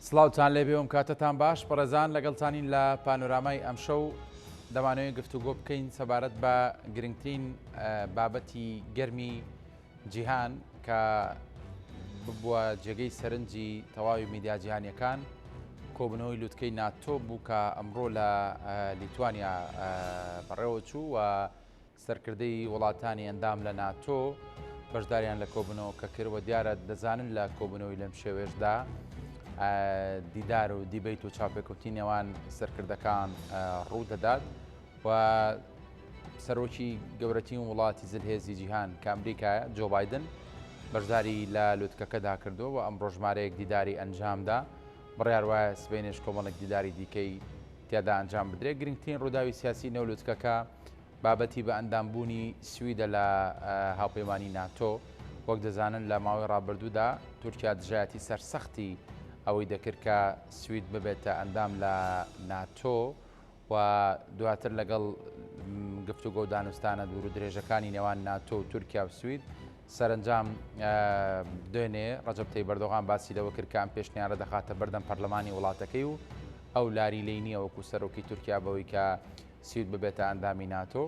سڵاوتان لێبێوم کاتتان باش بەڕێزان لەگەڵتانین لە پانۆرامای ئەمشەو دەمانەوەی گفتوگۆ بکەین سەبارەت بە گرنگترین بابەتی گەرمی جیهان کە ببووە جێگەی سەرنجی تەواوی میدیا جیهانیەکان کۆبنەوەی لووتکەی ناتۆ بوو کە ئەمڕۆ لە لیتوانیا بەڕێوە چوو و سەرکردەی وڵاتانی ئەندام لە ناتۆ بەشداریان لە کۆبنەوە کە کردوە دیارە دەزانن لە کۆبنەوەی لەم شێوێژدا دیدار و دیبیت و چاپێکوتی نێوان سەرکردەکان ڕوو دەدات و سەرۆکی گەورەترین وڵاتی زلهێزی جیهان کە ئەمریکایە جۆ بایدن بەشداری لە لووتکەکەدا کردووە و ئەمڕۆ ژمارەیەک دیداری ئەنجامدا بڕیار وایە سبەینێش کۆمەڵێک دیداری دیکەی تیادا ئەنجام بدرێت. گرنگترین ڕووداوی سیاسی نێو لووتکەکە بابەتی بە ئەندامبوونی سویدە لە هاوپەیمانی ناتۆ. وەک دەزانن لە ماوەی ڕابردوودا تورکیا دژایەتی سەرسەختی ئەوەی دەکرد کە سوید ببێتە ئەندام لە ناتۆ و دواتر لەگەڵ گفتوگۆ و دانوستانە دوور و درێژەکانی نێوان ناتۆ و تورکیا و سوید سەرنجام دوێنێ ڕەجەب تەیب ئەردۆغان باسی لەوە کرد کە ئەم پێشنیارە دەخاتە بەردەم پەرلەمانی وڵاتەکەی و ئەو لاری لێی نییە وەکو سەرۆکی تورکیا بەوەی کە سوید ببێتە ئەندامی ناتۆ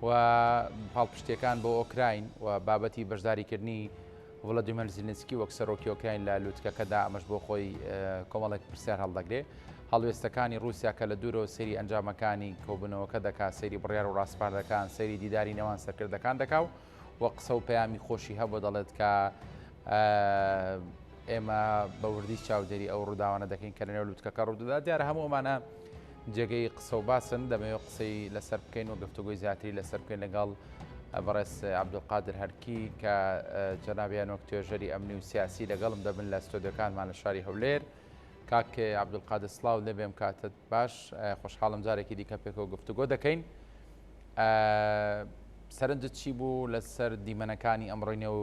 و پاڵپشتیەکان بۆ ئۆکراین و بابەتی بەشداریکردنی ڤڵەدیمیر زیلنسکی وەک سەرۆکی ئۆکراین لە لووتکەکەدا ئەمەش بۆ خۆی کۆمەڵێک پرسیار هەڵدەگرێ. هەڵوێستەکانی رووسیا کە لە دوورەوە سەیری ئەنجامەکانی کۆبنەوەکە دەکات، سەیری بڕیار و ڕاستپاردەکان، سەیری دیداری نێوان سەرکردەکان دەکات و قسە و پەیامی خۆشی هەبوو دەڵێت کە ئێمە بە وردی چاودێری ئەو ڕووداوانە دەکەین کە لەنێو لووتکەکە ڕوودەدا. دیارە هەموو ئەمانە جێگەی قسە و باسن دەمەوێت قسەی لەسەر بکەین و گفتوگۆی زیاتری لەسەر بکەین لەگەڵ بەڕێز عەبدولقادر هەرکی کە جەنابیان وەک توێژەری ئەمنی و سیاسی لەگەڵم دەبن لە ستۆدیۆکانمان لە شاری هەولێر. کاک عەبدولقادر سڵاو لێبێم کاتت باش، خۆشحاڵم جارێکی دیکە پێکەوە گفتوگۆ دەکەین. سەرنجت چی بوو لەسەر دیمەنەکانی ئەمڕۆی نێو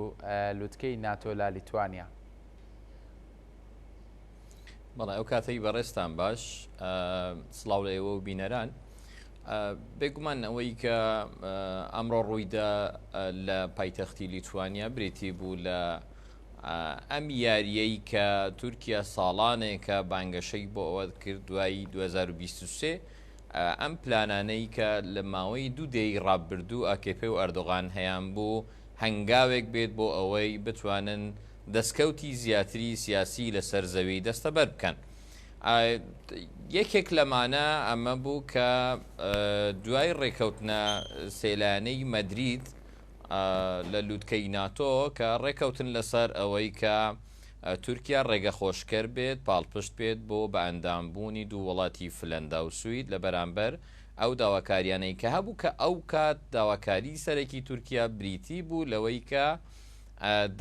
لووتکەی ناتۆ لە لیتوانیا؟ بەڵێ ئەو کاتەی بەڕێستان باش، سڵاو لە ئێوە و بینەران. بێگومان ئەوەی کە ئەمڕۆ ڕوویدا لە پایتەختی لیتوانیا برێتی بوو لە ئەم یاریەی کە تورکیا ساڵانێکە بانگەشەی بۆ ئەوە کرد دوای 2023 ئەم پلانانەی کە لە ماوەی 2 دەی ڕابردوو ئاکێپێ و ئەردۆغان هەیان بوو هەنگاوێک بێت بۆ ئەوەی بتوانن دەستکەوتی زیاتری سیاسی لەسەر زەوی دەستەبەر بکەن. یەکێک لەمانە ئەمە بوو کە دوای ڕێکەوتنە سێلانەی مەدرید لە لووتکەی ناتۆ کە ڕێکەوتن لەسەر ئەوەی کە تورکیا ڕێگە خۆشکەر بێت پاڵپشت بێت بۆ بە ئەندامبوونی دوو وڵاتی فلەندا و سوید لە بەرامبەر ئەو داواکاریانەی کە هەبوو کە ئەو کات داواکاری سەرەکی تورکیا بریتی بوو لەوەی کە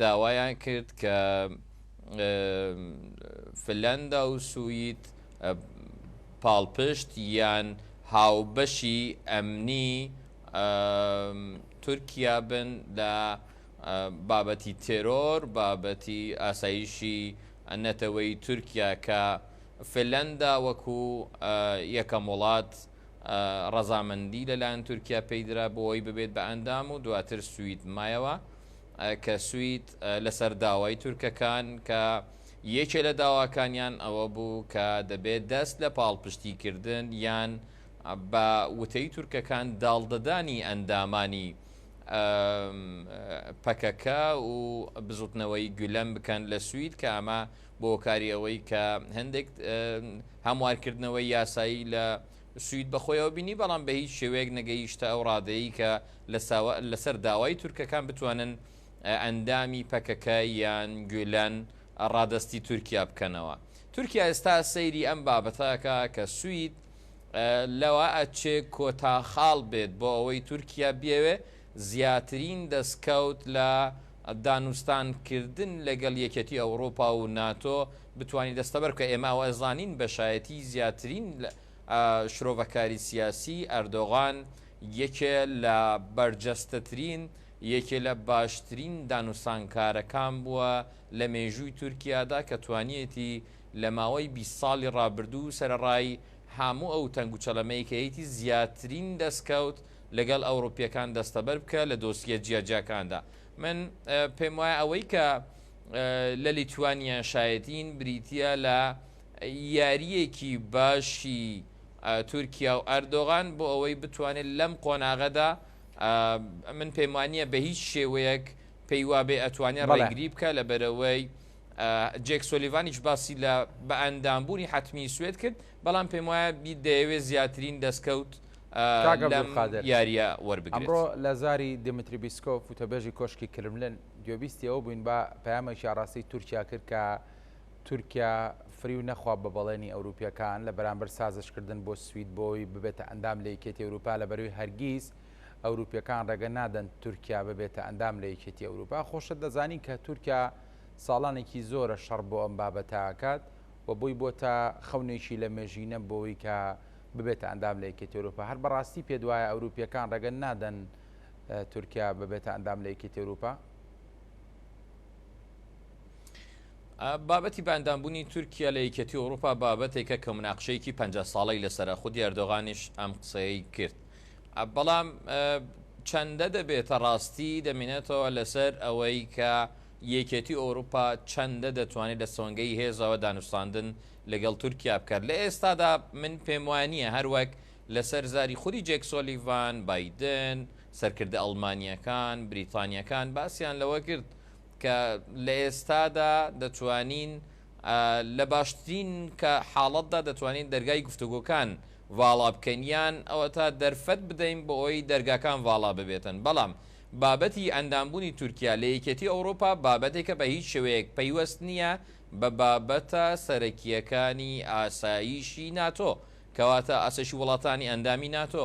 داوایان کرد کە فلەندا و سوید پاڵپشت یان هاوبەشی ئەمنی تورکیا بن لە بابەتی تێرۆر، بابەتی ئاسایشی نەتەوەی تورکیا کە فلەندا وەکو یەکەم وڵات ڕەزامەندی لەلایەن تورکیا پەیدرا بۆەوەی ببێت بە ئەندام و دواتر سوید مایەوە کە سوید لەسەر داوای تورکەکان کە یەکێ لە داواکانیان ئەوە بوو کە دەبێت دەست لە پاڵپشتیکردن یان بە وتەی تورکەکان داڵدەدانی ئەندامانی پەکەکە و بزوتنەوەی گولەم بکەن لە سوید کە ئەمە بۆ کاری ئەوەی کە هەندێک هەموارکردنەوەی یاسایی لە سوید بەخۆیەوە بینی، بەڵام بە هیچ شێوەیەک نەگەیشتە ئەو ڕادەیە کە لەسەر داوای تورکەکان بتوانن ئەندامی پەکەکە یان گولەن ڕادستی تورکیا بکەنەوە. تورکیا ئێستا سەیری ئەم بابەتەکە کە سوید لەوە ئەچێ کۆتاخاڵ بێت بۆ ئەوەی تورکیا بێوێ زیاترین دەستکەوت لە دانوستانکردن لەگەڵ یەکێتی ئەوروپا و ناتۆ بتوانانی دەستەبەر کە ئێمە ئەوە زانین بەشایەتی زیاترین شرۆڤەکاری سیاسی ئەردۆغان یەکێ لە بەرجەستەترین یەکێ لە باشترین دانوستانکارەکان بووە لە مێژووی تورکیادا کە توانیەتی لە ماوەی 20 ساڵی ڕابردوو سەرڕای هەموو ئەو تەنگ و چەڵەمەی کە هەیەی زیاترین دەستکەوت لەگەڵ ئەوروپیەکان دەستەبەر بکە لە دۆسیە جیاجاکاندا. من پێم وایە ئەوەی کە لە لیتوانیا شایەتین بریتە لە یاریەکی باشی تورکیا و ئەردۆغان بۆ ئەوەی بتوانێت لەم قۆناغەدا من پێم وانییە بە هیچ شێوەیەک پێی وابێ ئەتوانێت ڕێگری بکە لە بەرەوەی جێک سۆلیڤانیش باسی لە بە ئەندامبوونی حتمی سوێت کرد بەڵام پێم وایە دەیەوێت زیاترین دەستکەوت یاریە وەربگرێت. ئەمڕۆ لە زاری دیمتری بیسکۆف وتەبێژی کۆشکی کرملن گوێبیستی ئەوە بووین بە پەیامێکی ئاڕاستی تورکیا کرد کە تورکیا فری و نەخوا بە بەڵێنی ئەوروپیەکان لە بەرامبەر سازشکردن بۆ سوید بۆی ببێتە ئەندام لە یەکێتی ئەوروپا لە بەروی هەرگیز ئەوروپیەکان ڕێگە نادەن تورکیا ببێتە ئەندام لە یەکێتی ئەوروپا. خۆشت دەزانی کە تورکیا ساڵانێکی زۆرە شەڕ بۆ ئەم بابەتاکات و بۆی بۆتە خەونێکی لە مێژینە بۆی کە ببێتە ئەندام لە یەکێتی ئەوروپا. هەر بەڕاستی پێ دوایە ئەوروپیەکان ڕێگە نادەن تورکیا ببێتە ئەندام لە یەکێتی ئەوروپا. بابەتی بەندامبوونی تورکیا لە یەکێتی ئەوروپا بابەتێکە کە مناقشەیەکی 50 ساڵەی لەسەر خودی ئەردۆغانیش ئەم قسەی کرد. بەڵام چەندە دەبێتە ڕاستی دەمێنێتەوە لەسەر ئەوەی کە یەکێتی ئەوروپا چەندە دەتوانێت لە سۆنگەی هێزەوە دانوستاندن لەگەڵ تورکیا بکات. لە ئێستادا من پێم وانییە هەروەک لەسەر زاری خودی جێک سۆلیڤان، بایدن، سەرکردە ئەڵمانیەکان، بریتانیەکان باسییان لەوە کرد کە لە ئێستادا دەتوانین لە باشترین کە حاڵەتدا دەتوانین دەرگای گفتوگۆکان ڤاڵا بکەنیان ئەوە تا دەرفەت بدەین بۆ ئەوی دەرگاکان ڤاڵا ببێتن. بەڵام بابەتی ئەندامبوونی تورکیا لە یەکێتی ئەوروپا بابەتێکە بە هیچ شوەیەک پەیوەست نییە بە بابەتە سەرەکیەکانی ئاساییشی ناتۆ کەواتە ئاسەشی وڵاتانی ئەندامی ناتۆ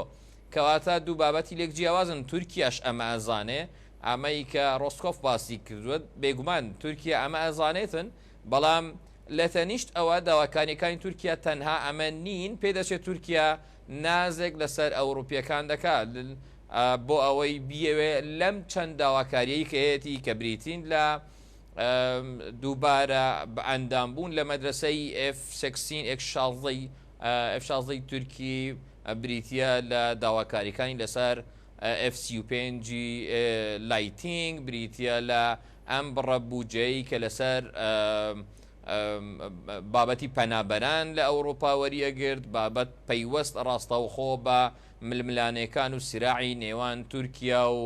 کەواتە دوو بابەتی لێک جیاوازن. تورکیاش ئەمە ئەزانێ ئەمەی کە ڕۆسکۆف باسی کردووە بێگومان تورکیا ئەمە ئەزانێتن بەڵام لە تەنیشت ئەوە داواکاریەکانی تورکیا تەنها ئەمە نین پێدەچێت تورکیا نازێک لەسەر ئەوروپیەکان دەکات بۆ ئەوەی بیەوێ لەم چەند داواکاریەی کە هەیەی کە بریتین لە دووبارە بە ئەندامبوون لە مەدرسەی F-16 تورکی بریتە لە داواکاریەکانی لەسەر F-35 لایتینگ بریتە لە ئەم بڕە بوجەی کە لەسەر بابەتی پەنابەران لە ئەوروپا وەریەگرت بابەت پەیوەست ڕاستەوخۆ بە ململانەکان و سراعی نێوان تورکیا و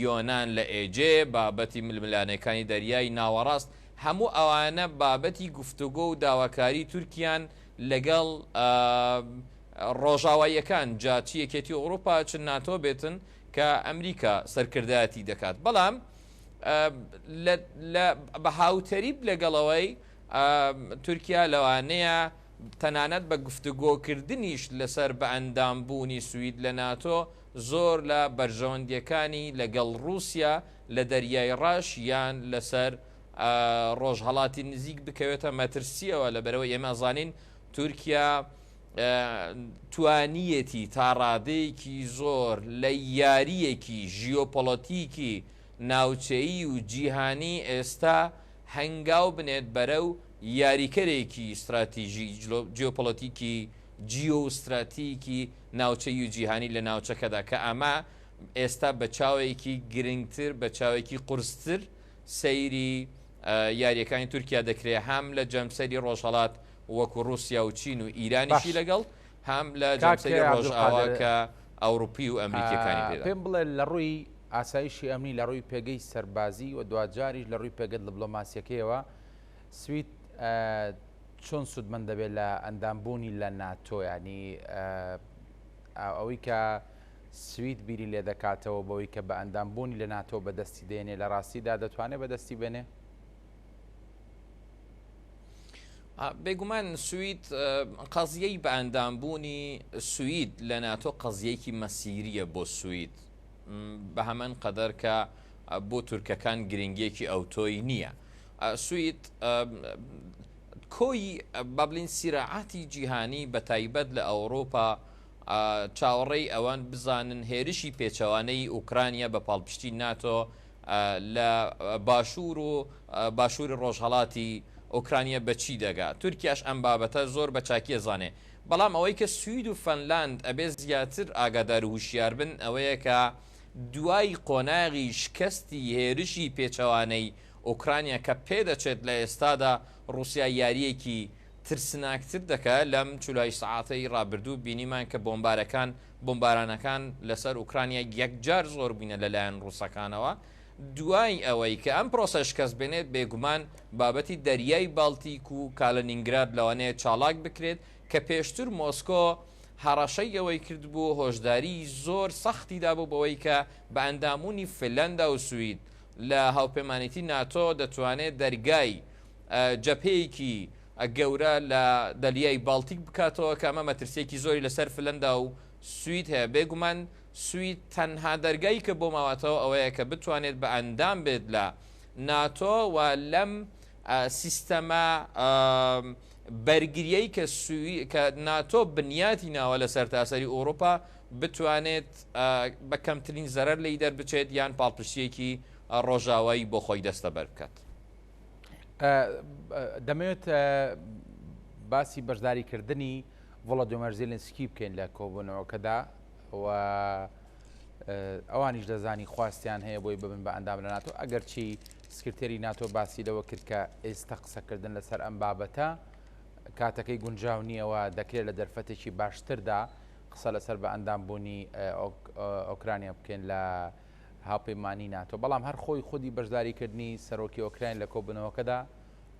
یۆناان لە ئێجێ بابەتی ململانەکانی دەریای ناوەڕاست هەموو ئەوانە بابەتی گفتوگۆ و داواکاری تورکیان لەگەڵ ڕۆژاواییەکان جاچی یەکێتی ئەوروپا چ ناتۆ بێتن کە ئەمریکا سەرکردایەتی دەکات. بەڵام بە هاوتەریب لەگەڵەوەی تورکیا لەوانەیە تەنانەت بە گفتوگۆکردنیش لەسەر بە ئەندامبوونی سوید لە ناتۆ زۆر لە بەرژەوەندیەکانی لەگەڵ رووسیا لە دەریای ڕاش یان لەسەر ڕۆژهەڵاتی نزیک بکەوێتە مەترسیەوە لە بەرەوەی ئێمە زانین تورکیا توانیەتی تا ڕادەیەکی زۆر لە یاریەکی ژیۆپۆلۆتیکی ناوچەیی و جیهانی ئێستا هەنگاو بنێت بەرەو یاریکەرێکی استراتیژی جیۆپۆلۆتیکی جیۆستراتیکی ناوچەی و جیهانی لە ناوچەکەدا کە ئەمە ئێستا بە چاوێکی گرنگتر بە چاوێکی قورستر سەیری یاریەکانی تورکیا دەکرێت هەم لە جەمسەری ڕۆژهەڵات وەکو رووسیا و چین و ئیرانیشی لەگەڵ هەم لە جەمسەری ڕۆژئاوا کە ئەوروپی و ئەمریکیەکانی پێدا. پێم بڵێ لە ڕووی ئاسایشی ئەمنی لە ڕووی پێگەی سەربازی و دوجاریش لە ڕووی پێگەت دیبلۆماسیەکەیەوە سوید چۆن سوودمەند دەبێت لە ئەندامبوونی لە ناتۆ ینی ئەوەی کە سوید بیری لێ دەکاتەوە بەوەی کە بە ئەندامبوونی لە ناتۆ بەدەستی دێنێ لە ڕاستیدا دەتوانێت بەدەستی بێنێ؟ بێگومان سوید قەزیەی بە ئەندامبوونی سوید لە ناتۆ قەزیەیەکی مەسیریە بۆ سوید بە هەمان قەدەر کە بۆ تورکەکان گرنگیەکی ئەوتۆی نییە. سوید کۆی بابلین سیراعاتی جیهانی بە تایبەت لە ئەوروپا چاوەڕێی ئەوان بزانن هێرشی پێچەوانەی ئوکرانیا بە پاڵپشتی ناتۆ لە باشووری ڕۆژهەڵاتی ئۆکرانیا بەچی دەگات. تورکیاش ئەم بابەتە زۆر بە چاکیە زانێ بەڵام ئەوەی کە سوید و فەنلاند ئەبێ زیاتر ئاگادار و هوشیار بن ئەوەیە کە دوای قۆناغی شکستی هێرشی پێچەوانەی ئۆکرانیا کە پێدەچێت لە ئێستادا رووسیا یاریەکی ترسناکتر دەکات لەم چولای سعاتەی ڕابردوو بینیمان کە بۆمبارانەکان لەسەر ئوکرانیا یەکجار زۆر بووینە لەلایەن ڕووسەکانەوە. دوای ئەوەی کە ئەم پرۆسەش کەس بێنێت بێگومان بابەتی دەریای بالتیک و کالەنینگراد لەوانەیە چالاک بکرێت کە پێشتر مۆسکۆ هەڕەشەی ئەوەی کرد بوو هۆشداری زۆر سەختی دابوو بەوەی کە بە ئەندامونی فنلەندا و سوید لە هاوپەیمانیتی ناتۆ دەتوانێت دەرگای جەپەیەکی گەورە لە دەریای بالتیک بکاتەوە کە ئەمە مەترسێکی زۆری لەسەر فنلەندا و سوید هەیە. بێگومان سوید تەنها دەرگایی کە بۆ ماواتەوە ئەوەیە کە بتوانێت بە ئەندام بێت لە ناتۆ و لەم سیستەمە بەرگریەی کە ناتۆ بنیاتی ناوە لە سەرتاسەری ئەوروپا بتوانێت بە کەمترین زەرەر لی دەربچێت یان پاڵپشتێکی ڕۆژاوایی بۆ خۆی دەستە بەر بکات. دەمەوێت باسی بەشداریکردنی ڤڵۆدیمیر زێلێنسکی بکەین لە کۆبوونەوەکەدا و ئەوانیش دەزانی خواستیان هەیە بۆی ببن بە ئەندام لە ناتۆ، ئەگەر چی سکرتێری ناتۆ باسی لەوە کرد کە ئێستا قسەکردن لەسەر ئەم بابەتە کاتەکەی گونجاو نییەوە دەکرێت لە دەرفەتێکی باشتردا قسە لەسەر بە ئەندامبوونی ئۆکرانیا بکەین لە هاوپەیمانی ناتۆ. بەڵام هەر خۆی خودی بەشداریکردنی سەرۆکی ئۆکراین لە کۆبوونەوەکەدا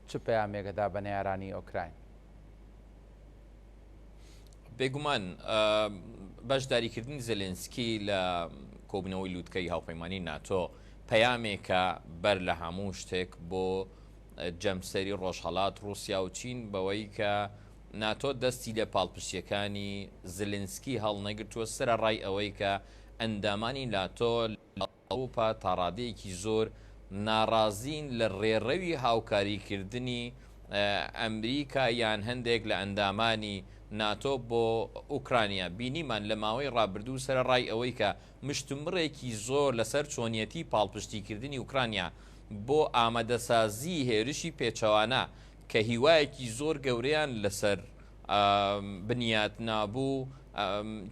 چ پەیامێکەدا بە نەیارانی ئۆکراین؟ بێگومان بەشداریکردنی زەلێنسکی لە کۆبوونەوەی لووتکەی هاوپەیمانی ناتۆ پەیامێکە بەر لە هەموو شتێک بۆ جەمسەری ڕۆژهەڵات رووسیا و چین بەوەی کە ناتۆ دەستی لە پاڵپشتیەکانی زلنسکی هەڵنەگرتووە سرە ڕای ئەوەی کە ئەندامانی ناتۆ ئەوروپا تا ڕادەیەکی زۆر ناڕازین لە ڕێڕەوی هاوکاریکردنی ئەمریکا یان هەندێک لە ئەندامانی ناتۆ بۆ ئوکرانیا. بینیمان لە ماوەی ڕابردوو سرە ڕای ئەوەی کە مشتمڕێکی زۆر لەسەر چۆنیەتی پاڵپشتیکردنی ئوکرانیا بۆ ئامادەسازی هێرشی پێچەوانە کە هیوایەکی زۆر گەورەیان لەسەر بنیات نابوو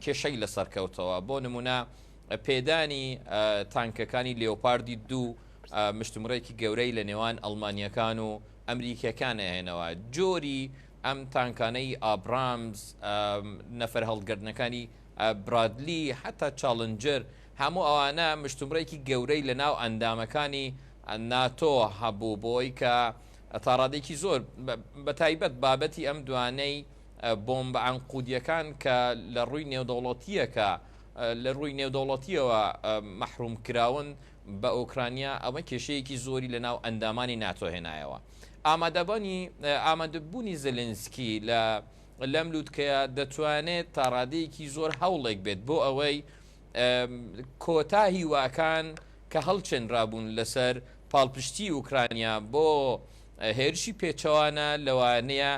کێشەی لەسەر کەوتەوە. بۆ نمونە پێدانی تانکەکانی لێوپاردی دوو مشتمڕێکی گەورەی لە نێوان ئەڵمانیەکان و ئەمریکیەکان هێنەوە. جۆری ئەم تانکانەی ئابرامز نەفەر هەڵگردنەکانی برادلی حتا چاڵنجەر هەموو ئەوانە مشتمڕێکی گەورەی لە ناو ئەندامەکانی ناتۆ هەبوو بۆی کە تاڕادێکی زۆر بە تایبەت بابەتی ئەم دوانەی بۆمبە عنقودیەکان کە لە ڕووی نێودەوڵەتیەکە لە ڕووی نێودەوڵەتیەوە مەحروم کراون بە ئۆکرانیا ئەمە کێشەیەکی زۆری لە ناو ئەندامانی ناتۆ هێنایەوە. ئامادەبوونی زەلێنسکی لەم لووتکەیە دەتوانێت تا ڕادەیەکی زۆر هەوڵێک بێت بۆ ئەوەی کۆتا هیواکان کە هەڵچێنرابوون لەسەر پاڵپشتی ئوکرانیا بۆ هێرشی پێچەوانە لەوانەیە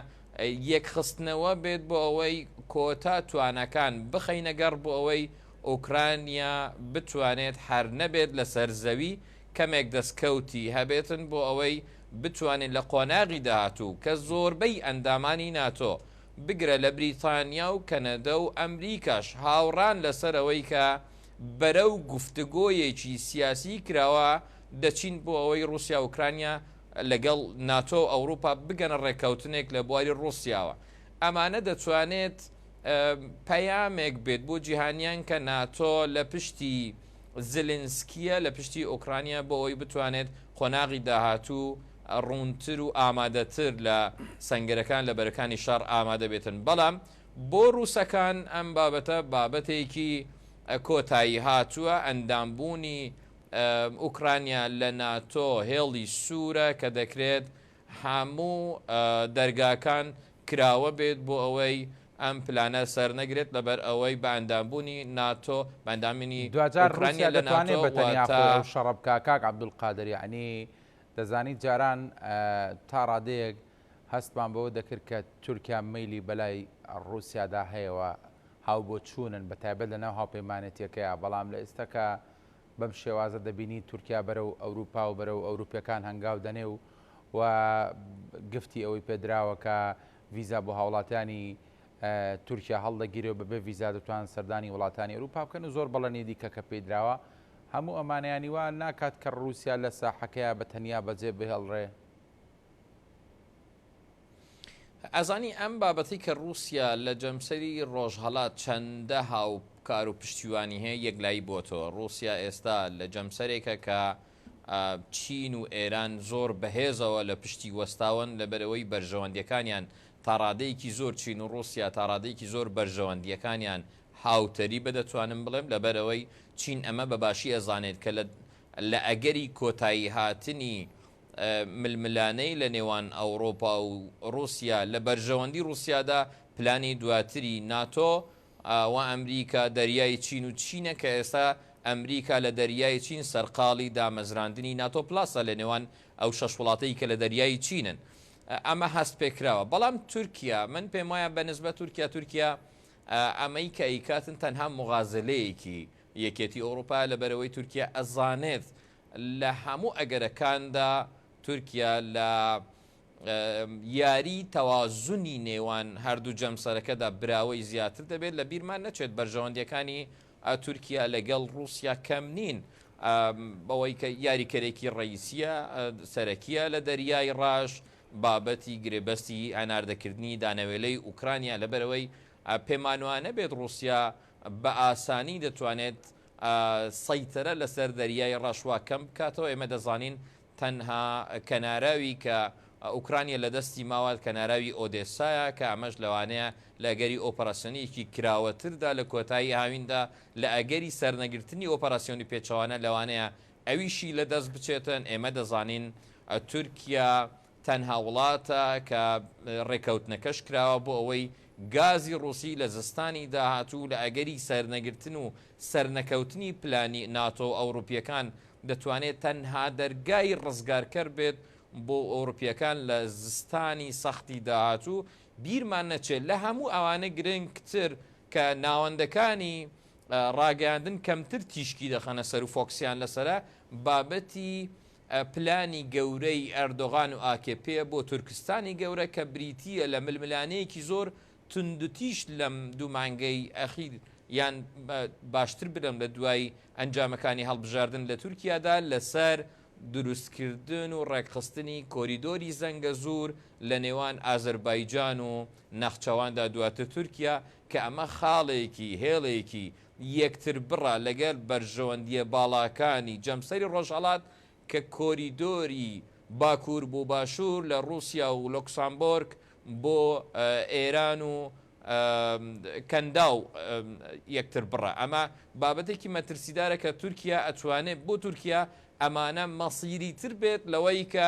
یەکخستنەوە بێت بۆ ئەوەی کۆتا توانەکان بخەینەگەڕ بۆ ئەوەی ئوکرانیا بتوانێت هەر نەبێت لەسەر زەوی کەمێک دەستکەوتی هەبێتن بۆ ئەوەی بتوانێت لە قۆناغی داهاتوو کە زۆربەی ئەندامانی ناتۆ بگرە لە بریتانیا و کەنەدە و ئەمریکاش هاوڕان لەسەرەوەی کە بەرەو گفتگۆیەکی سیاسی کراوە دەچین بۆ ئەوەی رووسیا ئوکرانیا لەگەڵ ناتۆ ئەوروپا بگەنە ڕێککەوتنێک لە بواری رووسیاوە. ئەمانە دەتوانێت پەیامێک بێت بۆ جیهانیان کە ناتۆ لە پشتی زلنسکیە لە پشتی ئۆکرانیا بۆ ئەوی بتوانێت خۆناغی داهاتوو ڕوونتر و ئامادەتر لە سەنگەرەکان لە بەرەکانی شەڕ ئامادە بێتن. بەڵام بۆ رووسەکان ئەم بابەتە بابەتێکی کۆتایی هاتووە. ئەندامبوونی ئوکرانیا لە ناتۆ هێڵی سوورە کە دەکرێت هەموو دەرگاکان کراوە بێت بۆ ئەوەی ئەم پلانە سەر نەگرێت لەبەر ئەوەی بە ئەندامبوونی ناتۆ بەندامینی ئوکرانیا دەتوانێت بەتەنیا شەڕەبکە کاک عەبدولقادر یعنی دەزانیت جاران تا ڕادەیەک هەستمان بەوە دەکرد کە تورکیا مەیلی بەلای ڕووسیادا هەیەوە هاو بۆ چوونن بە تایبەت لە ناو هاوپەیمانێتیەکەیە. بەڵام لە ئێستاکە بەم شێوازە دەبینی تورکیا بەرەو ئەوروپا و بەرەو ئەوروپیەکان هەنگاو دەنێ و گفتی ئەوەی پێدراوەکە ڤیزا بۆ هاوڵاتیانی تورکیا هەڵدەگیرێ و بەبێ ڤیزا دەتوان سەردانی وڵاتانی ئەوروپا بکەن و زۆر بەڵێنی دیکە کە پێدراوە هەموو ئەمانیانی وا ناکات کە رووسیا لە ساحەکەیە بە تەنیا بەجێ بهێڵڕێ. ئەزانی ئەم بابەتی کە رووسیا لە جەمسەری ڕۆژهەڵات چەندە هاو کار و پشتیوانی هەیە یەکلایی بۆتەوە. رووسیا ئێستا لە جەمسەرێکە کە چین و ئێران زۆر بەهێزەوە لە پشتی وەستاون لەبەرەوەی بەرژەوەندیەکانیان تا ڕادەیەکی زۆر چین و رووسیا تا ڕادەیەکی زۆر بەرژەوەندیەکانیان هاوتەری بەدەتوانم بڵێم لەبەرەوەی چین ئەمە بەباشی ئەزانێت کە لە ئەگەری کۆتایی هاتنی ململانەی لە نێوان ئەوروپا و رووسیا لە بەرژەوەندی رووسیادا پلانی دواتری ناتۆ و ئەمریکا دەریای چین و چینە کە ئێستا ئەمریکا لە دەریای چین سەرقاڵی دامەزراندنی ناتۆ پلاسە لە نێوان ئەو شەش وڵاتەی کە لە دەریای چینن. ئەمە هەست پێکراوە. بەڵام تورکیا من پێم وایە بەنسبە تورکیا ئەمەی کە ئەیکاتن تەنها مغازلەیەکی یەکێتی ئەوروپا لەبەرەوەی تورکیا ئەزانێت لە هەموو ئەگەرەکاندا تورکیا لە یاری تەوازنی نێوان هەردوو جەمسەرەکەدا براوەی زیاتر دەبێت لە بیرمان نەچێت بەرژەوەندیەکانی تورکیا لەگەڵ رووسیا کەم نین بەوەی کە یاریکەرێکی ڕئیسیە سەرەکیە لە دەریای ڕاش بابەتی گرێبەستی هەناردەکردنی دانەوێلەی ئوکرانیا لەبەرەوەی پێمانوانە بێت رووسیا بە ئاسانی دەتوانێت سەیتەرە لەسەر دەریای ڕاشوا کەم بکاتەوە. ئێمە دەزانین تەنها کەناراوی کە ئوکرانیا لە دەستی ماوات کەناراوی ئۆدێسایە کە ئەمەش لەوانەیە لە ئەگەری ئۆپەراسیۆنیەکی کراوەتردا لە کۆتایی هاویندا لە ئەگەری سەرنەگرتنی ئۆپەراسیۆنی پێچەوانە لەوانەیە ئەویشی لە دەست بچێتن. ئێمە دەزانین تورکیا تەنها وڵاتە کە ڕێکەوتنەکەش کراوە بۆ ئەوەی گازی ڕووسی لە زستانی داهاتوو لە ئەگەری سەرنەگرتن و سەرنەکەوتنی پلانی ناتۆ ئەوروپیەکان دەتوانێت تەنها دەرگای ڕزگارکەر بێت بۆ ئەوروپیەکان لە زستانی سەختی داهاتوو. بیرمان نەچێت لە هەموو ئەوانە گرنگتر کە ناوەندەکانی ڕاگەاندن کەمتر تیشکی دەخەنە سەر و فۆکسیان لەسرە بابەتی پلانی گەورەی ئەردۆغان و ئاکێپێ بۆ تورکستانی گەورە کە بریتیە لە ململانەیەکی زۆر توندتیش لەم دوو مانگەی ئەخیر یان باشتر برم لە دوای ئەنجامەکانی هەڵبژاردن لە تورکیادا لەسەر دروستکردن و ڕێکخستنی کۆریدۆری زەنگە زور لە نێوان ئازەربایجان و نەخچەواندا دواتر تورکیا کە ئەمە خاڵێکی هێڵێکی یەکتر بڕە لەگەر بەرژەوەندیە باڵاکانی جەمسەری ڕۆژهەڵات کە کۆریدۆری باکوور بۆ باشوور لە رووسیا و لۆکسامبۆرگ بۆ ئێران و کەنداو یەکتر بڕە. ئەمە بابەتێکی مەترسیدارە کە تورکیا ئەتوانێت بۆ تورکیا ئەمانە مەسیری تر بێت لەوەی کە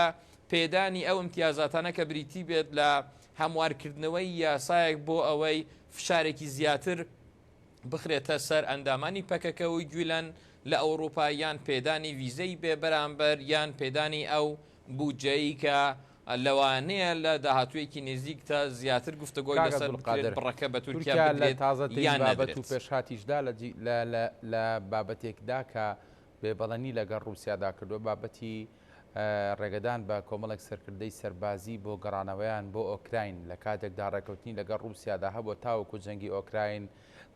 پێدانی ئەو امتیازاتانە کە بریتی بێت لە هەموارکردنەوەی یاسایەک بۆ ئەوەی فشارێکی زیاتر بخرێتە سەر ئەندامانی پەکەکەوەی گوێلەن لە ئەوروپا یان پێدانی ویزەی بێ بەرامبەر یان پێدانی ئەو بودجەی کە لەوانەیە لە داهاتوویەکی نێزیک تا زیاتر گفتەگۆی لەسەر بڕەکە بە تورکیا لە تازەترین بابەت و پێشهاتیشدا لە بابەتێکدا کە بێبەڵەنی لەگەڵ رووسیادا کردووە بابەتی ڕێگەدان بە کۆمەڵێک سەرکردەی سەربازی بۆ گەڕانەوەیان بۆ ئۆکراین لە کاتێکدا ڕێکەوتنی لەگەڵ رووسیادا هەبوو تاوەکو جەنگی ئۆکراین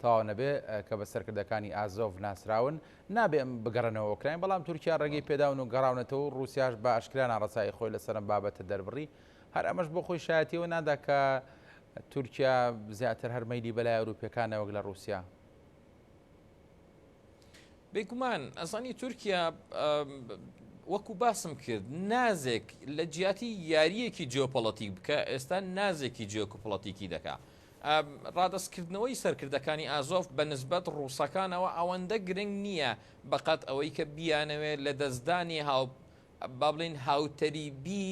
تاوا نەبێ کە بە سەرکردەکانی ئازۆڤ ناسراون نابێ بگەڕنەوە ئۆکراین بەڵام تورکیا ڕێگەی پێداون و گەڕاونەتەوە رووسیاش بە ئاشکرا ناڕەسایی خۆی لەسەرم بابەتە دەربڕی هەر ئەمەش بۆ خۆی شایەتیەوە نادا کە تورکیا زیاتر هەرمەیلی بەلای ئەوروپیەکانەوەک لە رووسیا. بێگومان ئەزانی تورکیا وەکو باسم کرد نازێک لە جیاتی یاریەکی جیۆپۆڵەتیک بکە ئێستا نازێکی جیۆپۆڵەتیکی دەکا. ڕادستکردنەوەی سەرکردەکانی ئازۆف بە نسبەت ڕووسەکانەوە ئەوەندە گرنگ نییە بەقەت ئەوەی کە بیانەوێت لە دەستدانی با بڵین هاوتەریبی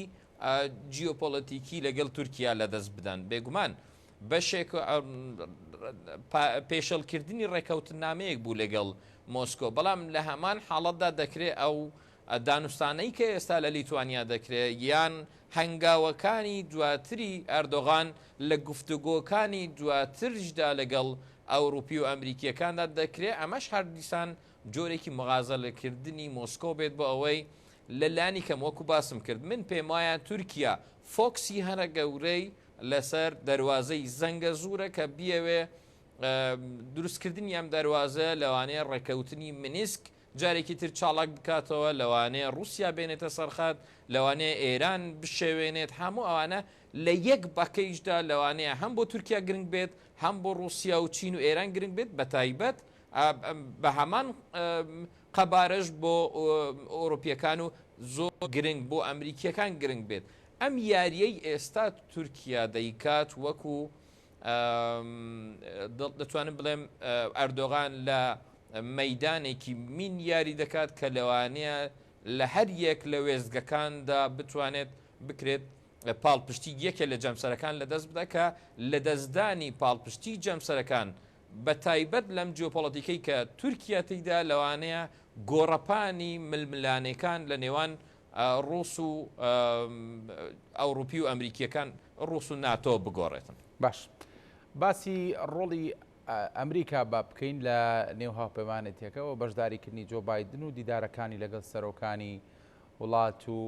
جیۆپۆڵەتیکی لەگەڵ تورکیا لە دەست بدەن. بێگومان بەشێک پێشەڵکردنی ڕێکەوتنامەیەک بوو لەگەڵ مۆسکۆ بەڵام لە هەمان حاڵەتدا دەکرێت ئەو دانوستانەی کە ئێستا لە لیتوانیا دەکرێت یان هەنگاوەکانی دواتری ئەردۆغان لە گفتوگۆکانی دواترشدا لەگەڵ ئەوروپی و ئەمریکیەکاندا دەکرێت ئەمەش هەردیسان جۆرێکی مغازەلەکردنی مۆسکۆ بێت بۆ ئەوەی لە لانی کەم وەکو باسم کرد من پێم وایە تورکیا فۆکسی هەرە گەورەی لەسەر دەواازەی زەنگە زورە کە بیەوێ دروستکردنی ئەم دەواازە لەوانەیە ڕێکەوتنی منیسک جارێکی تر چاڵک بکاتەوە لەوانەیە رووسیا بێنێتە سەرخات لەوانەیە ئێران بشێوێنێت هەموو ئەوانە لە یەک بەکەیشدا لەوانەیە هەم بۆ تورکیا گرنگ بێت هەم بۆ رووسیا و چین و ئێران گرنگ بێت بە تایبەت بە هەمان قەبارەش بۆ ئۆروپیەکان و زۆر گرنگ بۆ ئەمریکیەکان گرنگ بێت. ئەم یاریەی ئێستا تورکیا دەیکات وەکو دەتوانم بڵێم ئەردۆغان لە مەیدانێکی من یاری دەکات کە لەوانەیە لە هەر یەک لە وێزگەکاندا بتوانێت بکرێت پاڵپشتی یەکێ لە جەمسەرەکان لەدەست بدە کە لە دەستدانی پاڵپشتی جەمسەرەکان بە تایبەت لەم جیۆپۆڵەتیکەی کە تورکیا تێیدا لەوانەیە گۆڕەپانی ململانەکان لە نێوان ڕوس و ئەوروپی و ئەمریکیەکان ڕوس و ناتۆ بگۆڕێتن. باش باسی ڕۆڵی ئەمریکا با بکەین لە نێو هاوپەیمانەتیەکەەوە بەشداریکردنی جۆ بایدن و دیدارەکانی لەگەڵ سەرۆکانی وڵات و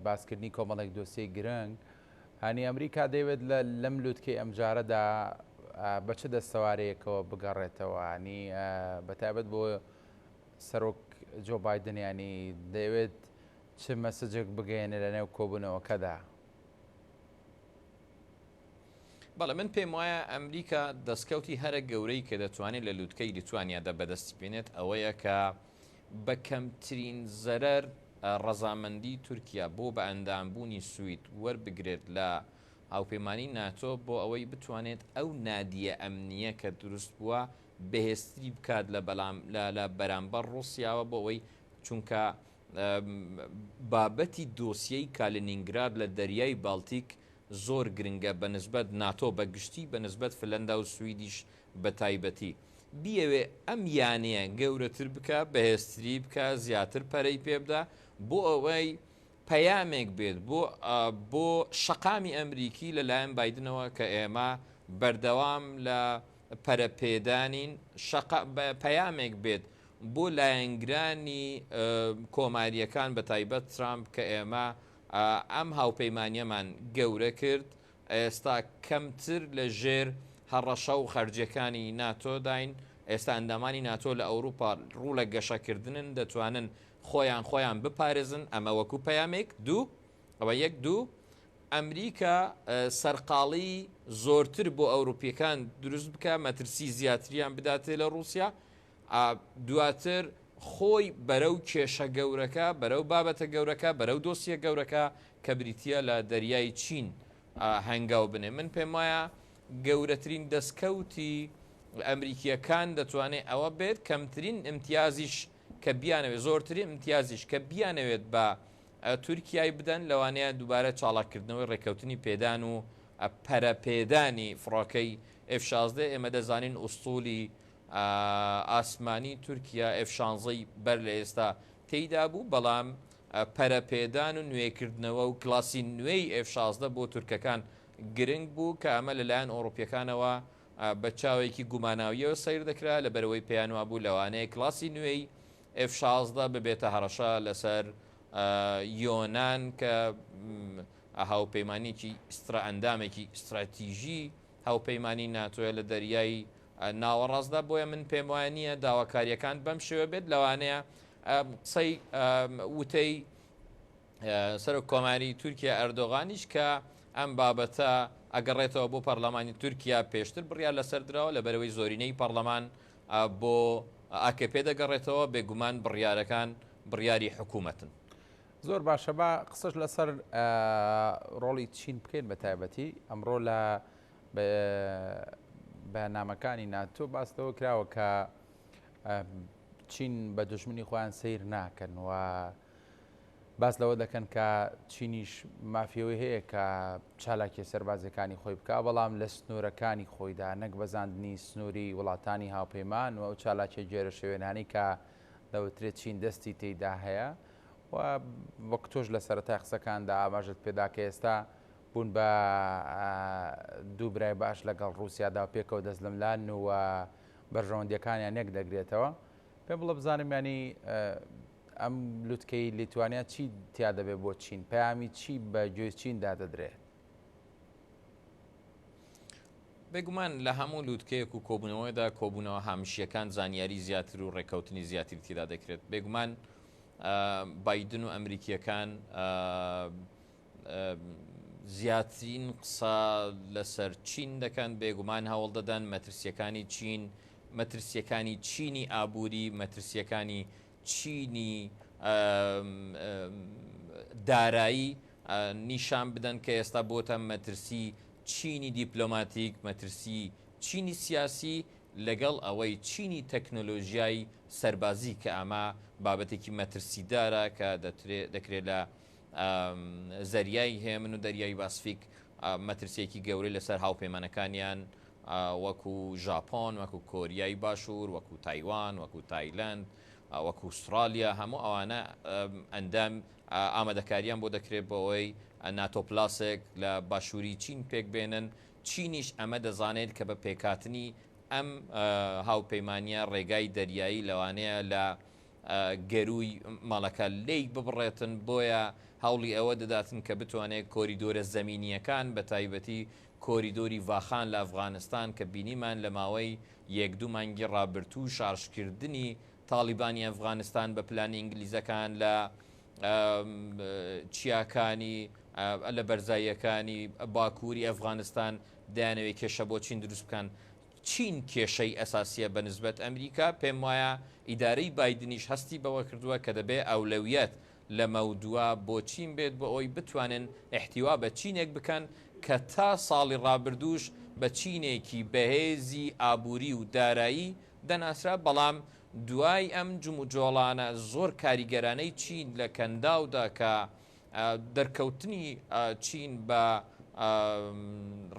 باسکردنی کۆمەڵێک دۆسیی گرنگ هەنی ئەمریکا دەیوێت لەم لوتکەی ئەمجارەدا بە چه دەستەوارەیەکەوە بگەڕێتەوە ینی بەتایبەت بۆ سەرۆک جۆ بایدن ینی دەیوێت چه مەسەجێک بگەێنێ لە نێو کۆبوونەوەکەدا؟ بەڵێ من پێم وایە ئەمریکا دەستکەوتی هەرە گەورەی کە دەتوانێت لە لووتکەی لیتوانیادا بەدەستی بێنێت ئەوەیە کە بە کەمترین زەرەر ڕەزامەندی تورکیا بۆ بە ئەندامبوونی سوید وەربگرێت لە هاوپەیمانی ناتۆ بۆ ئەوەی بتوانێت ئەو نادیە ئەمنیە کە دروست بووە بەهێزتری بکات لە بەرامبەر ڕوسیاوە بۆ ئەوەی چونکە بابەتی دۆسیەی کالینینگراد لە دەریای بالتیک زۆر گرنگە بەنسبەت ناتۆ بەگشتی بەنسبەت فلەندا و سویدیش بە تایبەتی بیەوێ ئەم یانەیە گەورەتر بکە بەهێزتری بکە زیاتر پەرەی پێبدا بۆ ئەوەی پەیامێک بێت بۆ شەقامی ئەمریکی لەلایەن بایدنەوە کە ئێمە بەردەوام لە پەرەپێدانین پەیامێک بێت بۆ لایەنگرانی کۆماریەکان بە تایبەت ترامپ کە ئێمە ئەم هاوپەیمانیەمان گەورە کرد ئێستا کەمتر لە ژێر هەڕەشە و خەرجیەکانی ناتۆ داین ئێستا ئەندامانی ناتۆ لە ئەوروپا ڕوو لە گەشەکردنن دەتوانن خۆیان بپارێزن ئەمە وەکو پەیامێک ئەوە یەک ئەمریکا سەرقاڵی زۆرتر بۆ ئەوروپیەکان دروست بکە مەترسی زیاتریان بداتێ لە رووسیا دواتر خۆی بەرەو کێشە گەورەکە بەرەو بابەتە گەورەکە بەرەو دۆسیە گەورەکە کە بریتە لە دەریای چین هەنگاو بنێ من پێم وایە گەورەترین دەستکەوتی ئەمریکیەکان دەتوانێت ئەوە بێت کەمترین امتیازیش کە بیانەوێت زۆرترین امتیازیش کە بیانەوێت بە تورکیای بدەن لەوانەیە دووبارە چاڵاکردنەوەی ڕێکەوتنی پێدان و پەرەپێدانی فڕۆکەی F-16 ئێمە دەزانین ئوستولی ئاسمانی تورکیا F-16 بەر لە ئێستا تێیدا بوو بەڵام پەرەپێدان و نوێکردنەوە و کلاسی نوێی F-16 بۆ تورکەکان گرنگ بوو کە ئەمە لەلایەن ئۆروپیەکانەوە بە چاوێکی گوماناویەوە سیر دەکرا لە بەرەوەی پێیانوا بوو لەوانەیە کلاسی نوێی F-16 ببێتە هەڕەشە لەسەر یۆنان کە هاوپەیمانێکی ئەندامێکی استراتیژی هاوپەیمانی ناتۆیە لە دەریایی ناوەڕاستدا بۆیە من پێم وایە نییە داواکاریەکان بەم شێوە بێت لەوانەیە قسەی وتەی سەرۆک کۆماری تورکیا ئەردۆغانیش کە ئەم بابەتە ئەگەڕێتەوە بۆ پەرلەمانی تورکیا پێشتر بڕیار لەسەردراوە لە بەرەوەی زۆرینەی پەرلەمان بۆ AKP دەگەڕێتەوە بێگومان بڕیارەکان بڕیاری حکوومەتن. زۆر باشە بە قسەش لەسەر ڕۆڵی چین بکەین بە تایبەتی ئەمڕۆ لە بەنامەکانی ناتۆ باستەوە کراوە کە چین بە دژمنی خۆیان سیر ناکەن و باس لەوە دەکەن کە چینیش مافیەوەی هەیە کە چالاکی سەربازەکانی خۆی بکە بەڵام لە سنوورەکانی خۆیدا نەک بەزاندنی سنووری وڵاتانی هاوپەیمان و ئەو چالاکی جێرە شوێنانی کە دەوترێت چین دەستی تێیدا هەیە و وەک تۆش لە سەرەتای قسەکاندا ئاماژت پێدا کە ئێستا بوون بە دوو برای باش لەگەڵ رووسیادا پێکەوە دەست لەملان و بەرژەوەندیەکانیان نێک دەگرێتەوە پێ بڵە بزانم ینی ئەم لوتکەی لیتوانیا چی تیا دەبێت بۆ چین پەیامی چی بە گوێی چیندا دەدرێت؟ بێگومان لە هەموو لوتکەیەک و کۆبوونەوەیدا کۆبوونەوە هامشیەکان زانیاری زیاتر و ڕێکەوتنی زیاتر تێدا دەکرێت زیاترین قسە لەسەر چین دەکەن بێگومان هەوڵ دەدەن مەترسیەکانی چین مەترسیەکانی چینی ئابووری مەترسیەکانی چینی دارایی نیشان بدەن کە ئێستا بۆتە مەترسی چینی دیپلۆماتیک مەترسی چینی سیاسی لەگەڵ ئەوەی چینی تەکنۆلۆژیای سەربازی کە ئەمە بابەتێکی مەترسیدارە کە دەکرێت لە زەریای هێمن و دەریای باسفیک مەترسیەکی گەورەی لەسەر هاوپەیمانەکانیان وەکو ژاپۆن وەکو کۆریای باشوور وەکو تایوان وەکو تایلند وەکو ئوسترالیا هەموو ئەوانە ئەندام ئامادەکاریان بۆ دەکرێت بەوەی ناتۆپلاسێک لە باشووری چین پێک بێنن چینیش ئەمە دەزانێت کە بە پێکاتنی ئەم هاوپەیمانیە ڕێگای دەریایی لەوانەیە لە گەروی ماڵەکە لی ببڕێتن بۆیە هەوڵی ئەوە دەداتن کە بتوانێت کۆریدۆرە زەمینیەکان بە تایبەتی کۆریدۆری ڤاخان لە ئەفغانستان کە بینیمان لە ماوەی 1-2 مانگی ڕابرتوو شارشکردنی تاڵیبانی ئەفغانستان بە پلانی ئینگلیزەکان لە چیاکانی لە بەرزاییەکانی باکووری ئەفغانستان دایانەوەی کێشە بۆ چین دروست بکەن چین کێشەی ئەساسیە بە نسبەت ئەمریکا پێم وایە ئیدارەی بایدنیش هەستی بەوە کردووە کە دەبێ ئەولەویەت لە مەودووە بۆ چین بێت بۆ ئەوی بتوانن احتیوا بە چینێک بکەن کە تا ساڵی ڕابردووش بە چینێکی بەهێزی ئابووری و دارایی دەناسرا بەڵام دوای ئەم جموجۆڵانە زۆر کاریگەرانەی چین لە کەنداودا کە دەرکەوتنی چین بە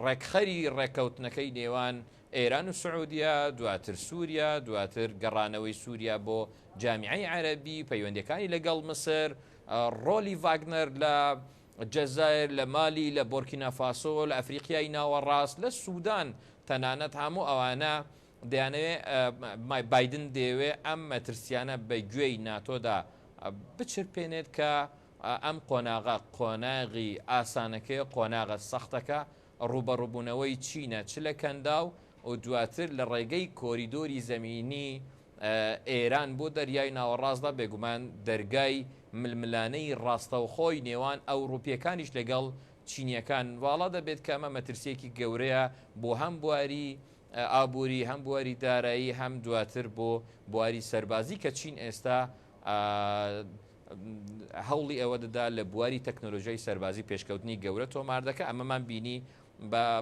ڕێکخەری ڕێکەوتنەکەی نێوان ئێران و سعودیا دواتر سووریا دواتر گەڕانەوەی سووریا بۆ جامیعەی عەرەبی پەیوەندیەکانی لەگەڵ مسر ڕۆلی ڤاگنەر لە جەزایر لە مالی لە بۆرکینافاسۆ لە ئەفریقیای ناوەڕاست لە سوودان تەنانەت هەموو ئەوانە دەیانەوێت بایدن دەیەوێ ئەم مەترسیانە بە گوێی ناتۆدا بچرپێنێت کە ئەم قۆناغی ئاسانەکەی قۆناغە سەختەکە ڕوبەڕووبوونەوەی چینە چ لە کەنداو و دواتر لە ڕێگەی کۆریدۆری زەمینی ئێران بۆ دەریای ناوەڕاستدا بێگومان دەرگای ململانەی ڕاستەوخۆی نێوان ئەوروپیەکانیش لەگەڵ چینیەکان واڵا دەبێت کە ئەمە مەترسیەکی گەورەیە بۆ هەم بواری ئابووری هەم بواری دارایی هەم دواتر بۆ بواری سەربازی کە چین ئێستا هەوڵی ئەوە دەدا لە بواری تەکنۆلۆژیای سەربازی پێشکەوتنی گەورە تۆمار دەکە ئەمەمان بینی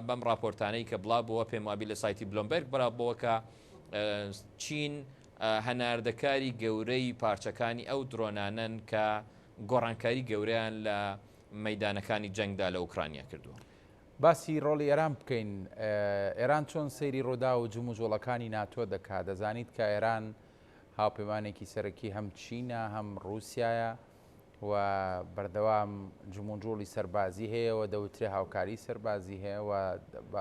بەم راپۆرتانەی کە بڵا بووە پێم وابی لە سایتی بلۆمبەرگ بڕابەوە کە چین هەناردەکاری گەورەی پارچەکانی ئەو درۆنانن کە گۆڕانکاری گەورەیان لە مەیدانەکانی جەنگدا لە ئوکرانیا کردووە. باسی ڕۆڵی ئێران بکەین. ئێران چۆن سەیری ڕۆدا و جموجۆڵەکانی ناتۆ دەکات دەزانیت کە ئێران هاوپەیمانێکی سەرەکی هەم چینە هەم رووسایە و بەردەوام جموجۆڵی سەربازی هەیە و دەوترێ هاوکاری سەربازی هەیە و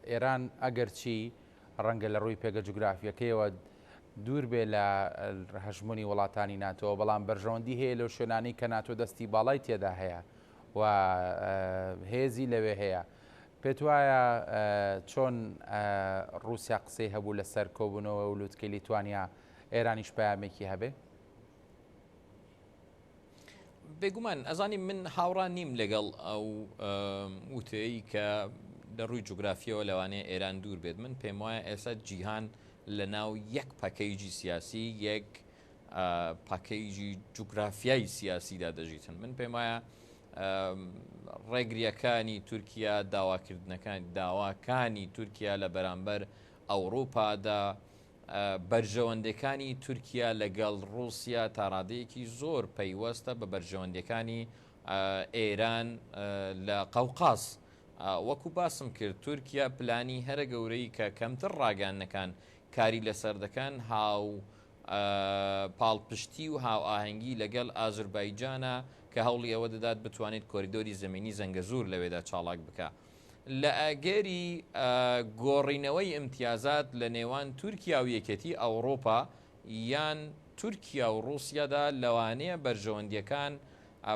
ئێران ئەگەرچی ڕەنگە لە ڕووی پێگە جوگرافیەکەیەوە دوور بێ لە هەژمونی وڵاتانی ناتۆ بەڵام بەرژەوەندی هەیە لەو شوێنانی کە ناتۆ دەستی باڵای تێدا هەیە و هێزی لەوێ هەیە. پێت وایە چۆن رووسیا قسەی هەبوو لەسەر کۆبوونەوە و لووتکەی لیتوانیا ئێرانیش پەیامێکی هەبێ؟ بێگومان ئەزانی من هاوڕان نیم لەگەڵ ئەو وتەیە کە لە ڕووی جوگرافیەوە لەوانەیە ئێران دوور بێت. من پێم وایە ئێستا جیهان لە ناو یەک پاکەیجی سیاسی یەک پاکەیجی جوگرافیای سیاسیدا دەژیتن. من پێم وایە ڕێگریەکانی تورکیا داواکانی تورکیا لە بەرامبەر ئەوروپادا بەرژەوەندەکانی تورکیا لەگەڵ رووسیا تا ڕادەیەکی زۆر پەیوەستە بە بەرژەوەندەکانی ئێران لە قەوقاز. وەکو باسم کرد تورکیا پلانی هەرە گەورەی کە کەمتر ڕاگەانەکان کاری لەسەر دەکەن هاو پاڵپشتی و هاو ئاهەنگی لەگەڵ ئازربایجانە کە هەوڵی ئەوە دەدات بتوانێت کۆریدۆری زەمینی زەنگەزور لەوێدا چاڵاک بکە. لە ئەگەری گۆڕینەوەی ئیمتیازات لە نێوان تورکیا و یەکێتی ئەوروپا یان تورکیا و رووسیادا لەوانەیە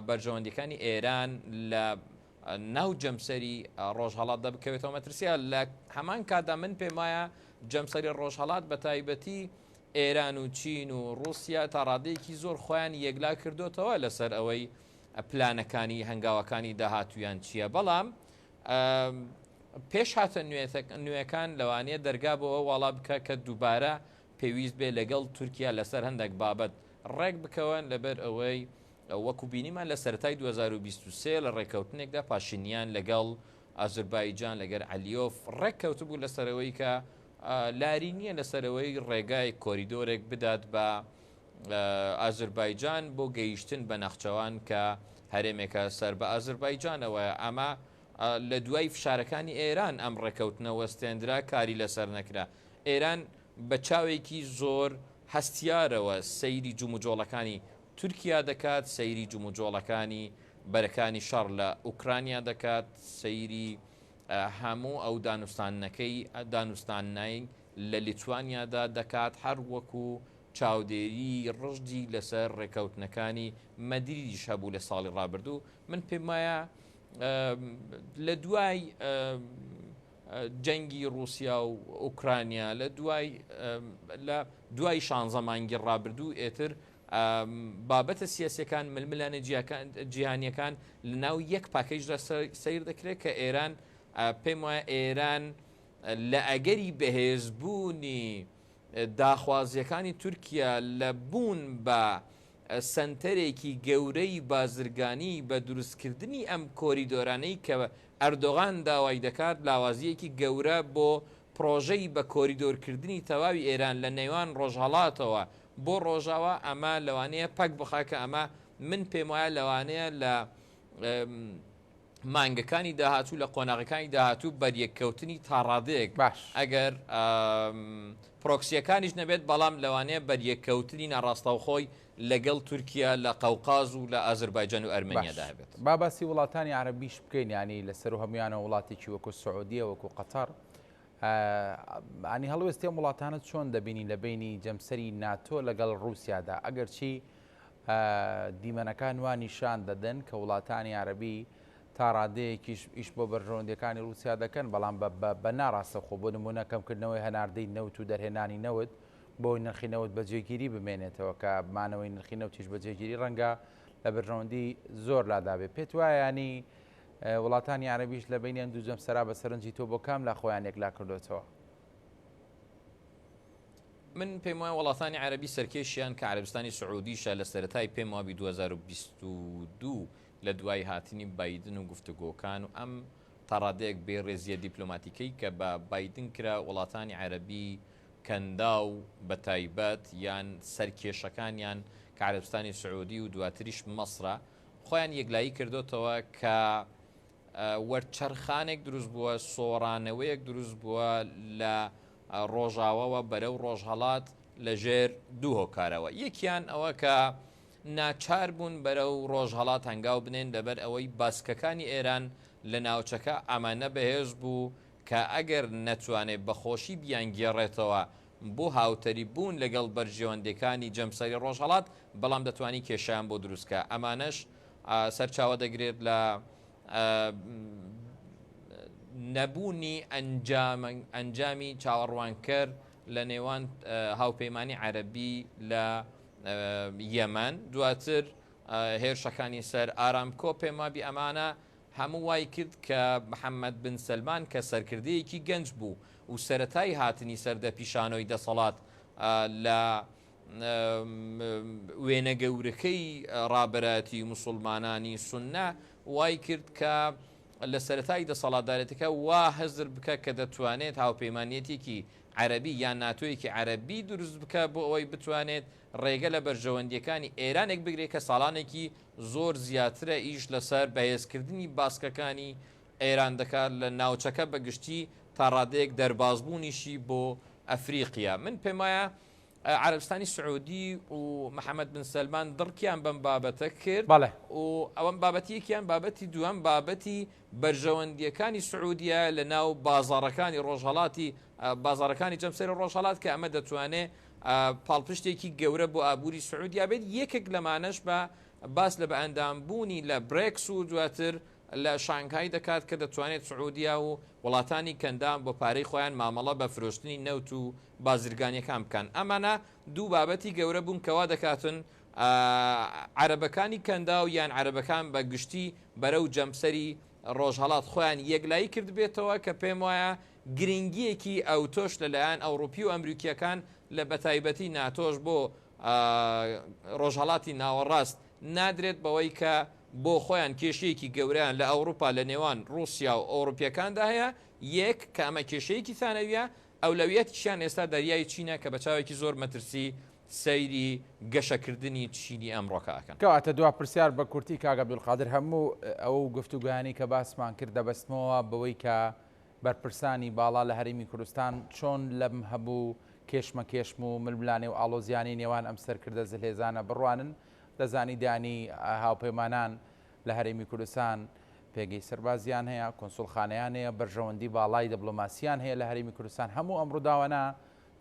بەرژەوەندیەکانی ئێران لە ناو جەمسەری ڕۆژهەڵاتدا بکەوێتەوە مەترسیە. لە هەمان کادا من پێم وایە جەمسەری ڕۆژهەڵات بە تایبەتی ئێران و چین و رووسیا تا ڕادەیەکی زۆر خۆیان یەکلا کردوتەوە لەسەر ئەوەی پلانەکانی هەنگاوەکانی داهاتویان چییە بەڵام پێش هاتە نوێەکان لەوانەیە دەرگابەوە وڵا بکە کە دووبارە پێویست بێ لەگەڵ تورکیا لەسەر هەندێک بابەت ڕێک بکەون لەبەر ئەوەی وەکو بینیمان لە سەرەتای 2023 لە ڕێککەوتنێکدا پاشینیان لەگەڵ ئازربایجان لەگەر علیۆف ڕێککەوت بوو لەسەرەوەی کە لاری نییە لەسەرەوەی ڕێگای کۆریدۆرێک بدات بە ئازربایجان بۆ گەیشتن بە نەخچەوان کە هەرێمێکە سەر بە ئازربایجانەوە ئەمە لە دوای فشارەکانی ئێران ئەم ڕێکەوتنە وەستێنرا کاری لەسەر نەکرا ئێران بە چاوێکی زۆر هەستیارەوە سەیری جوموجۆڵەکانی تورکیا دەکات سەیری جوموجۆڵەکانی بەرەکانی شەڕ لە ئوکرانیا دەکات سەیری هەموو ئەو دانوستانایی لە لیتوانیادا دەکات هەر وەکو چاودێری ڕژدی لەسەر ڕێکەوتنەکانی مەدریدیش هەبوو لە ساڵی ڕابردوو من پێم وایە لە دوای جەنگی رووسیا و ئوکرانیا لە دوای 16 مانگی ڕابردوو ئێتر بابەتە سیاسەکان ململانە جیهانیەکان لە ناو یەک پاکەیژدا سیر دەکرێت کە ئێران پێم وایە ئێران لە ئەگەری بەهێزبوونی داخوازیەکانی تورکیا لە بوون بە سنتەرێکی گەورەی بازرگانی بە دروستکردنی ئەم کۆریدۆرانەی کە ئەردۆغان داوای دەکات لاوازیەکی گەورە بۆ پرۆژەی بە کۆریدۆرکردنی تەواوی ئێران لە نێوان ڕۆژهەڵاتەوە بۆ ڕۆژاوە ئەمە لەوانەیە پەک بخاکە ئەمە من پێم وایە لەوانەیە لە مانگەکانی داهاتوو لە قۆناغەکانی داهاتوو بەریەککەوتنی تاڕادەیەک باش ئەگەر پرۆکسیەکانیش نەبێت بەڵام لەوانەیە بەریەککەوتنی ناڕاستەوخۆی لەگەڵ تورکیا لە قەوقاز و لە ئازربایجان و ئەرمێنیادا هەبێت باباسی وڵاتانی عەرەبیش بکەین ینی لەسەر و هەمویانە وڵاتێکی وەکو سعودیە وەکو قەتەر ئەنی هەڵوێستێم وڵاتانت چۆن دەبینی لە بینی جەمسەری ناتۆ لەگەڵ رووسیادا ئەگەر چی دیمەنەکان وانیشان دەدەن کە وڵاتانی عەرەبی تا ڕادەیەکیش ئیش بۆ بەرژەوەندەکانی رووسیا دەکەن بەڵام بە ناڕاستەخۆ بۆ نمونە کەمکردنەوەی هەناردەی نەوت و دەرهێنانی نەوت بۆی نرخی نەوت بەجێگیری بمێنێتەوە کە بمانەوەی نرخی نەوتیش بەجێگیری ڕەنگە لە بەرژەوەندی زۆر لادابێ پێت وایە ینی وڵاتانی عەرەبیش لە بینیان دوو جەمسەرا بە سەرنجی تۆ بۆ کام لە خۆیان یەکلا کردوێتەوە من پێم وایە وڵاتانی عەرەبی سەرکێشیان کە عەرەبستانی سعودیشە لە سەرەتای پێم وابی 2022 لە دوای هاتنی بایدن و گفتوگۆکان و ئەم تاڕادەیەک بێ ڕێزیە دیپلۆماتیکەی کە بە بایدن کرا وڵاتانی عەرەبی کەندا و بە تایبەت یان سەرکێشەکانیان کە عەرەبستانی سعودی و دواتریش مەسرە خۆیان یەکلایی کردوتەوە کە وەرچەرخانێک دروست بووە سۆڕانەوەیەک دروست بووە لە ڕۆژاوەوە بەرەو ڕۆژهەڵات لە ژێر دوو هۆکارەوە یەکیان ئەوە کە ناچار بوون بەرەو ڕۆژهەڵات هەنگاو بنێن لەبەر ئەوەی باسکەکانی ئێران لە ناوچەکە ئەمانە بەهێز بوو کە ئەگەر نەتوانێت بەخۆشی بیانگێڕێتەوە بۆ هاوتەری بوون لەگەڵ بەرژێوەندەکانی جەمسەری ڕۆژهەڵات بەڵام دەتوانی کێشیان بۆ دروستکە ئەمانەش سەرچاوە دەگرێت لە نەبوونی ئەنجامی چاوەڕوانکەر لە نێوان هاوپەیمانی عەرەبی لە یەمەن دواتر هێرشەکانی سەر ئارامکۆ پێمابی ئەمانە هەموو وای کرد کە محەممەد بن سەلمان کە سەرکردەیەکی گەنج بوو و سەرەتای هاتنی سەردە پیشانەوەی دەسەڵات لە وێنە گەورەکەی ڕابەتی موسڵمانانی سوننا وای کرد کە لە سەرەتای دەسەڵاتدارێتەکە وا هەزر بکە کە دەتوانێت هاوپەیمانیەتێکی عەرەبی یان ناتۆیەکی عەرەبی دروست بکە بۆ ئەوەی بتوانێت ڕێگە لە بەرژەوەندیەکانی ئێرانێک بگرێت کە ساڵانێکی زۆر زیاترە ئیش لەسەر بەهێزکردنی باسکەکانی ئێران دەکات لە ناوچەکە بەگشتی تا ڕادەیەک دەربازبوونیشی بۆ ئەفریقیا من پێم وایە عەرەبستانی سعودی و محەممەد بن سەلمان دڕکیان بەم بابەتە کرد و ئەوەم بابەتیەکیان بابەتی دووەم بابەتی بەرژەوەندیەکانی سعودیە لە ناو بازاڕەکانی ڕۆژهەڵاتی بازارەکانی جەمسەری ڕۆژهەڵات کە ئەمە دەتوانێت پاڵپشتێکی گەورە بۆ ئابووری سعودیا بێت یەکێک لەمانەش بە باس لە بە ئەندامبوونی لە برێکس و دواتر لە شانگهای دەکات کە دەتوانێت سعودیا و وڵاتانی کەندام بۆ پارەی خۆیان مامەڵە بە فرۆشتنی نەوت و بازرگانیەکان بکەن ئەمانە دوو بابەتی گەورە بوون کەوا دەکاتن عەرەبەکانی کەندا و یان عەرەبەکان بە گشتی بەرەو جەمسەری ڕۆژهەڵات خۆیان یەکلایی کرد بێتەوە کە پێم وایە گرنگیەکی ئەو تۆش لەلایەن ئەوروپی و ئەمریکیەکان لە بەتایبەتی ناتۆش بۆ ڕۆژهەڵاتی ناوەڕاست نادرێت بەوەی کە بۆ خۆیان کێشەیەکی گەوریان لە ئەوروپا لە نێوان رووسیا و ئەوروپیەکاندا هەیە یەک کە ئەمە کێشەیەکی ثانەویە ئەولەویەتیشیان ئێستا دەریای چینە کە بە چاوێکی زۆر مەترسی سەیری گەشەکردنی چینی ئەمڕۆکەکەن کەواتە دوا پرسیار بە کورتی کاک عەبدولقادر هەموو ئەو گفتوگویانی کە باسمان کرد دەبەستمەوە بەوەی کە بەرپرسانی باڵا لە هەرێمی کوردستان چۆن لەم هەبوو کێشمە و ململانێ و ئاڵۆزیانی نێوان ئەم سەرکردە زلهێزانە بڕوانن دەزانی دانی هاوپەیمانان لە هەرێمی کوردستان پێگەی سەربازیان هەیە کۆنسوڵخانەیان هەیە بەرژەوەندی باڵای دەبلۆماسیان هەیە لە هەرێمی کوردستان هەموو ئەم ڕووداوانە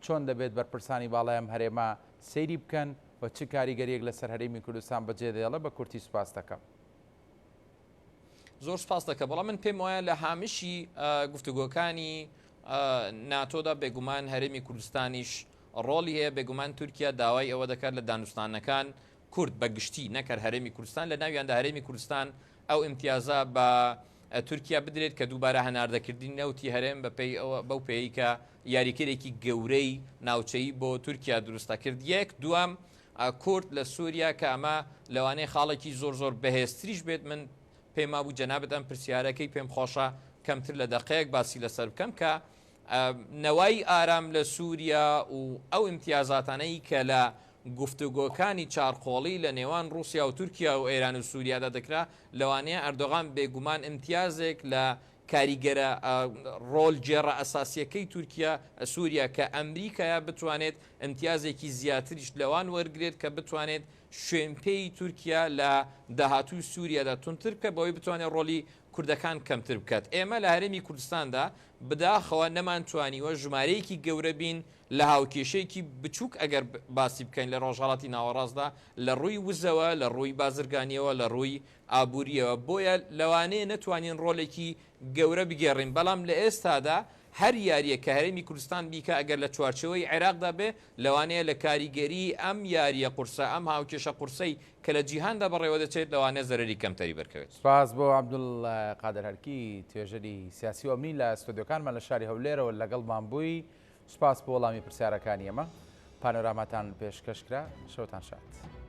چۆن دەبێت بەرپرسانی باڵای ئەم هەرێمە سەیری بکەن و چ کاریگەریەک لەسەر هەرێمی کوردستان بەجێدێڵە بە کورتی سوپاس دەکەم. زۆر سپاس دەکە بەڵام من پێم وایە لە هامشی گفتوگۆکانی ناتۆدا بێگومان هەرێمی کوردستانیش ڕۆڵی هەیە بێگومان تورکیا داوای ئەوە دەکات لە دانوستانەکان کورد بەگشتی نەکرد هەرێمی کوردستان لە ناویاندا هەرێمی کوردستان ئەو ئیمتیازە بە تورکیا بدرێت کە دووبارە هەناردەکردنی نەوتی هەرێم بەو پێی کە یاریکردێکی گەورەی ناوچەیی بۆ تورکیا دروستە کرد یەک دوام کورد لە سووریا کە ئەمە لەوانەیە خاڵێکی زۆر بەهێزتریش بێت من پێم بوو جەنابەت ئەم پرسیارەکەی پێم خۆشە کەمتر لە دەقەیەک باسی لەسەر بکەم کە نەوای ئارام لە سووریا و ئەو ئیمتیازاتانەی کە لە گفتوگۆکانی چارقۆڵی لە نێوان رووسیا و تورکیا و ئێران و سووریادا دەکرا لەوانەیە ئەردۆغان بێگومان ئیمتیازێک لە کاریگەرە ڕۆل جێڕە ئەساسیەکەی تورکیا سووریا کە ئەمریکایە بتوانێت ئیمتیازێکی زیاتریش لەوان وەرگێت کە بتوانێت شوێنپێی تورکیا لە داهاتووی سووریادا تونتر بکە بەوەی بتوانێت ڕۆلی کوردەکان کەمتر بکات ئێمە لە هەرێمی کوردستاندا بداخەوە نەمانتوانیوە ژمارەیەکی گەورە بین لە هاوکێشەیەکی بچووک ئەگەر باسی بکەین لە ڕۆژهەڵاتی ناوەڕاستدا لە ڕووی وزەوە لە ڕووی بازرگانیەوە لە ڕووی ئابوووریەوە بۆیە لەوانەیە نەتوانین ڕۆڵێکی گەورە بگێڕین بەڵام لە ئێستادا هەر یاریە کە هەرێمی کوردستان بیکە ئەگەر لە چوارچەوەی عێراقدا بێ لەوانەیە لە کاریگەری ئەم یاریە قورسە ئەم هاوکێشە قورسەی کە لە جیهاندا بەڕێوە دەچێت لەوانەیە زەرری کەمتەری بەرکەوێت. سپاس بۆ عەبدولقادر هەرکی توێژەری سیاسی و ئەمنی لە ستۆدیۆکانمان لە شاری هەولێرەوە لەگەڵمان بووی سپاس بۆ وەڵامی پرسیارەکانی ئەمە پانۆراماتان پێشکەشکرا شەوتان شاد.